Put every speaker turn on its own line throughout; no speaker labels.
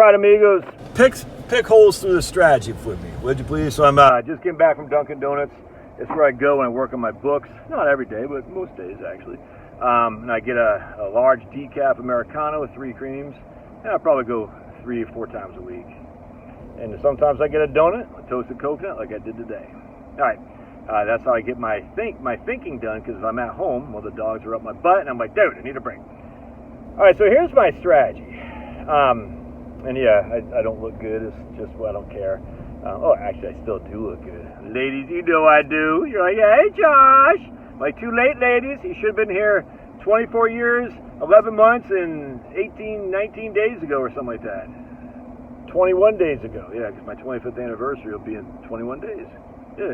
right, amigos. Pick holes through the strategy with me, would you please? So I'm just getting back from Dunkin' Donuts. It's where I go when I work on my books. Not every day, but most days, actually. And I get a large decaf Americano with 3 creams. And I'll probably go 3 or 4 times a week. And sometimes I get a donut, a toasted coconut, like I did today. All right. That's how I get my thinking done, because if I'm at home, well, the dogs are up my butt, and I'm like, dude, I need a break. All right, so here's my strategy. And yeah, I don't look good. It's just, well, I don't care. Actually, I still do look good. Ladies, you know I do. You're like, hey, Josh. Like, too late, ladies. You should have been here 24 years, 11 months, and 19 days ago or something like that. 21 days ago. Yeah, because my 25th anniversary will be in 21 days. Yeah.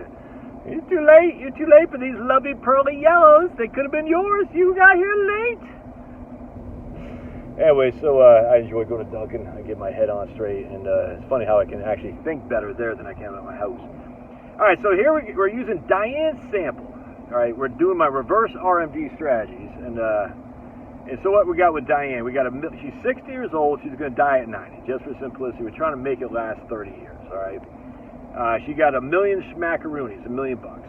You're too late. You're too late for these lovely pearly yellows. They could have been yours. You got here late. Anyway, so I enjoy going to Dunkin'. I get my head on straight, and it's funny how I can actually think better there than I can at my house. All right, so here we're using Diane's sample. All right, we're doing my reverse RMD strategies, and so what we got with Diane, she's 60 years old. She's going to die at 90, just for simplicity. We're trying to make it last 30 years. All right, she got $1 million schmackaroonies, $1 million bucks.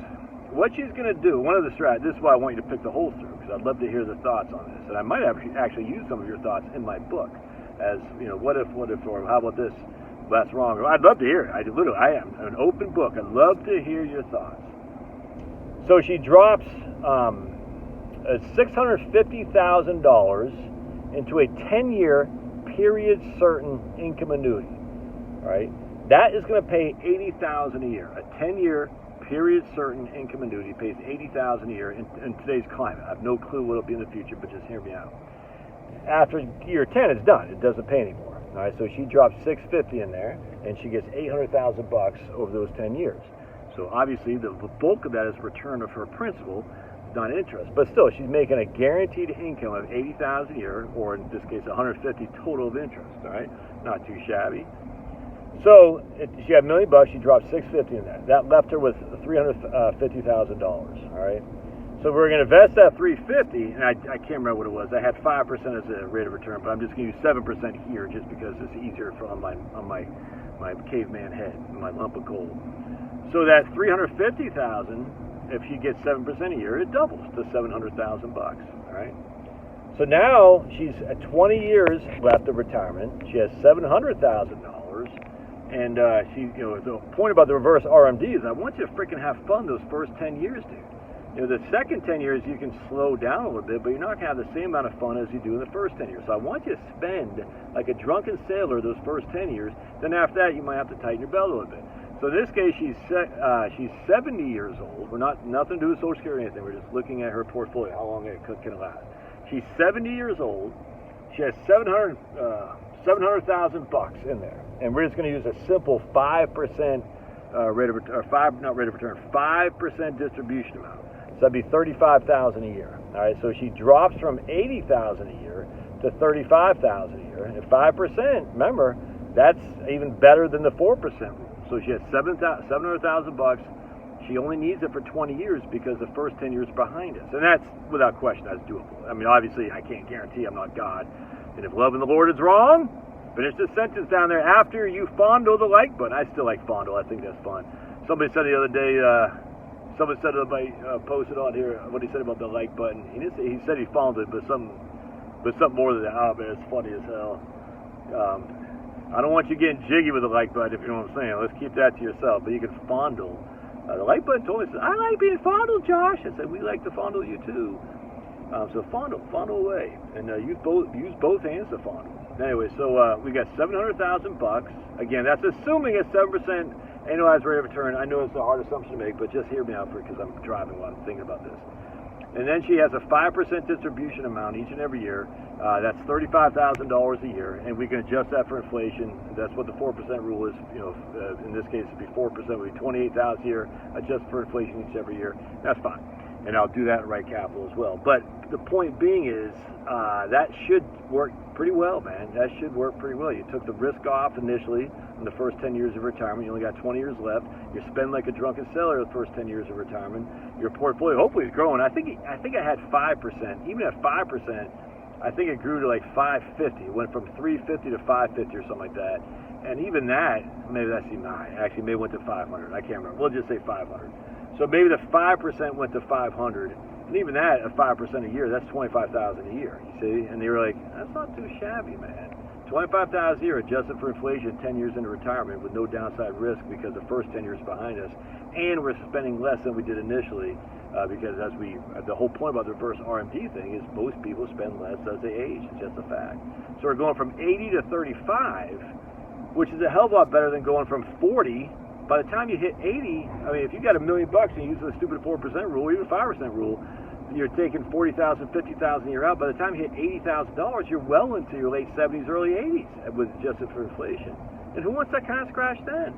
What she's going to do, one of the strategies, this is why I want you to pick the holes through, because I'd love to hear the thoughts on this. And I might actually use some of your thoughts in my book as, you know, what if, or how about this? Well, that's wrong. I'd love to hear it. I am an open book. I'd love to hear your thoughts. So she drops $650,000 into a 10-year period certain income annuity. All right? That is going to pay $80,000 a year. A 10-year period certain income annuity pays $80,000 a year in today's climate. I have no clue what it'll be in the future, but just hear me out. After year 10, it's done. It doesn't pay anymore. All right, so she drops $650 in there, and she gets $800,000 bucks over those 10 years. So obviously, the bulk of that is return of her principal, not interest. But still, she's making a guaranteed income of $80,000 a year, or in this case, $150,000 total of interest. All right, not too shabby. So she had $1 million bucks. She dropped $650 in that. That left her with $350,000. All right. So we're going to invest that $350, and I can't remember what it was. I had 5% as a rate of return, but I'm just going to use 7% here, just because it's easier on my caveman head, my lump of coal. So that $350,000, if she gets 7% a year, it doubles to $700,000 bucks. All right. So now she's at 20 years left of retirement. She has $700,000. And the point about the reverse RMD is I want you to freaking have fun those first 10 years, dude. You know, the second 10 years you can slow down a little bit, but you're not going to have the same amount of fun as you do in the first 10 years. So I want you to spend like a drunken sailor those first 10 years. Then after that, you might have to tighten your belt a little bit. So in this case, she's 70 years old. We're nothing to do with Social Security or anything. We're just looking at her portfolio, how long it can last. She's 70 years old. She has $700,000 bucks in there, and we're just going to use a simple 5% 5% distribution amount. So that'd be $35,000 a year. All right, so she drops from $80,000 a year to $35,000 a year, and 5%. Remember, that's even better than the 4% rule. So she has $700,000 bucks. She only needs it for 20 years because the first 10 years behind us, and that's without question that's doable. I mean, obviously, I can't guarantee. I'm not God. And if loving the Lord is wrong, finish the sentence down there. After you fondle the like button. I still like fondle. I think that's fun. Somebody said the other day, posted on here what he said about the like button. He said he fondled it, but something more than that. Oh, man, it's funny as hell. I don't want you getting jiggy with the like button, if you know what I'm saying. Let's keep that to yourself. But you can fondle. The like button told me, I like being fondled, Josh. I said, we like to fondle you too. So fondle away, and use both hands to fondle. Anyway, so we got $700,000 bucks. Again, that's assuming a 7% annualized rate of return. I know it's a hard assumption to make, but just hear me out because I'm driving while I'm thinking about this. And then she has a 5% distribution amount each and every year. That's $35,000 a year, and we can adjust that for inflation. That's what the 4% rule is. You know, in this case, it'd be 4%, would be $28,000 a year. Adjust for inflation each every year. That's fine. And I'll do that at Right Capital as well. But the point being is that should work pretty well, man. That should work pretty well. You took the risk off initially in the first 10 years of retirement. You only got 20 years left. You're spending like a drunken sailor the first 10 years of retirement. Your portfolio hopefully is growing. I think I had 5%. Even at 5%, I think it grew to like 550. It went from 350 to 550 or something like that. And even that, maybe that's even high. Actually, maybe it went to 500. I can't remember. We'll just say 500. So maybe the 5% went to 500. And even that, at 5% a year, that's $25,000 a year. You see? And they were like, that's not too shabby, man. $25,000 a year adjusted for inflation 10 years into retirement with no downside risk because the first 10 years behind us. And we're spending less than we did initially because the whole point about the reverse RMD thing is most people spend less as they age. It's just a fact. So we're going from 80 to 35, which is a hell of a lot better than going from 40. By the time you hit 80, I mean, if you got $1 million and you use the stupid 4% rule, even 5% rule, you're taking $40,000, $50,000 a year out. By the time you hit $80,000, you're well into your late 70s, early 80s with adjusted for inflation. And who wants that kind of scratch then?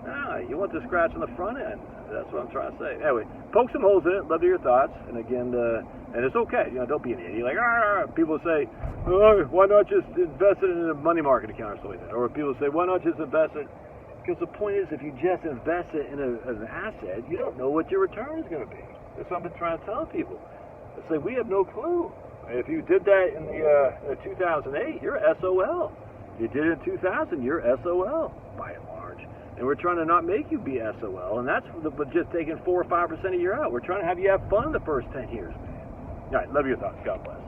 No, you want the scratch on the front end. That's what I'm trying to say. Anyway, poke some holes in it. Love to hear your thoughts. And again, and it's okay. You know, don't be an idiot. Like, people say, oh, why not just invest it in a money market account or something like that? Or people say, why not just invest it? Because the point is, if you just invest it in an asset, you don't know what your return is going to be. That's what I've been trying to tell people. It's like, we have no clue. If you did that in the 2008, you're SOL. If you did it in 2000, you're SOL, by and large. And we're trying to not make you be SOL, and that's with just taking 4 or 5% a year out. We're trying to have you have fun in the first 10 years, man. All right, love your thoughts. God bless.